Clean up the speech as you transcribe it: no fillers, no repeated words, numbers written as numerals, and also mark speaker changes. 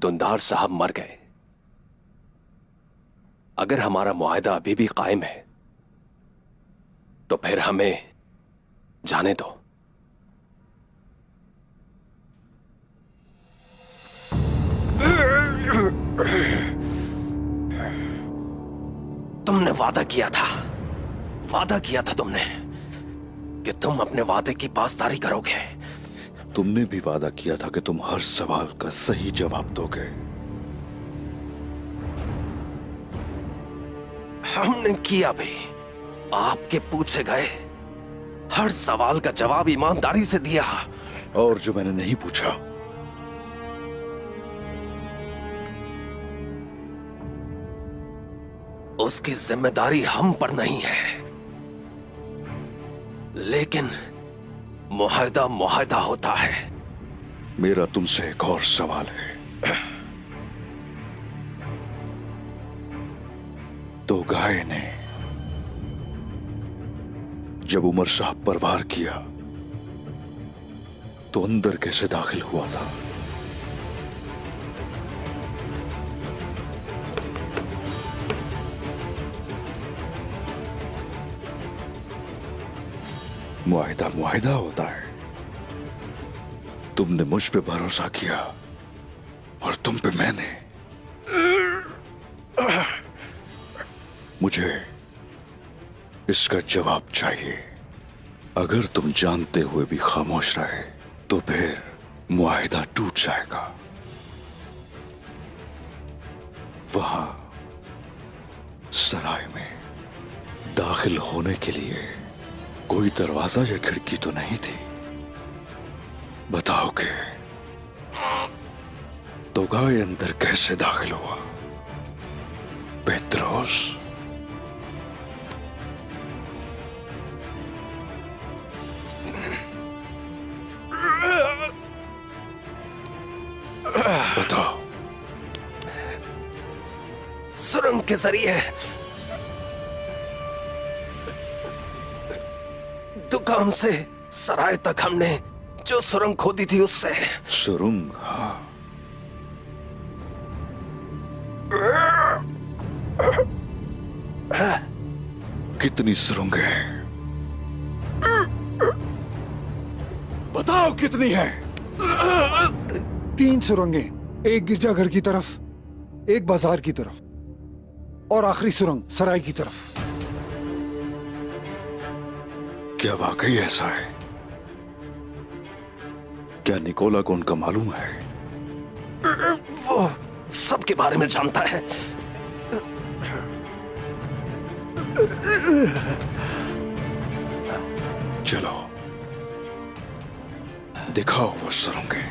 Speaker 1: दुंदार साहब मर गए। अगर हमारा मुआहदा अभी भी कायम है तो फिर हमें जाने दो। तुमने वादा किया था तुमने कि तुम अपने वादे की पासदारी करोगे।
Speaker 2: तुमने भी वादा किया था कि तुम हर सवाल का सही जवाब दोगे।
Speaker 1: हमने किया भी। आपके पूछे गए हर सवाल का जवाब ईमानदारी से दिया।
Speaker 2: और जो मैंने नहीं पूछा,
Speaker 1: उसकी जिम्मेदारी हम पर नहीं है। लेकिन मुआहदा मुआहदा होता है।
Speaker 2: मेरा तुमसे एक और सवाल है। तो गाय ने जब उमर साहब पर वार किया तो अंदर कैसे दाखिल हुआ था? मुआहिदा मुआहिदा होता है। तुमने मुझ पे भरोसा किया और तुम पे मैंने। मुझे इसका जवाब चाहिए। अगर तुम जानते हुए भी खामोश रहे तो फिर मुआहिदा टूट जाएगा। वहां सराय में दाखिल होने के लिए कोई दरवाजा या खिड़की तो नहीं थी। बताओगे तो गाय अंदर कैसे दाखिल हुआ? पेत्रोस, बताओ।
Speaker 1: सुरंग के जरिए दुकान से सराय तक हमने जो सुरंग खोदी थी उससे।
Speaker 2: सुरंग? हाँ। कितनी सुरंग है? बताओ कितनी है?
Speaker 3: 3 सुरंगें, एक गिरजाघर की तरफ, एक बाजार की तरफ और आखिरी सुरंग सराय की तरफ।
Speaker 2: क्या वाकई ऐसा है? क्या निकोला को उनका मालूम है?
Speaker 1: वो सबके बारे में जानता है।
Speaker 2: चलो दिखाओ वो सुरंगें।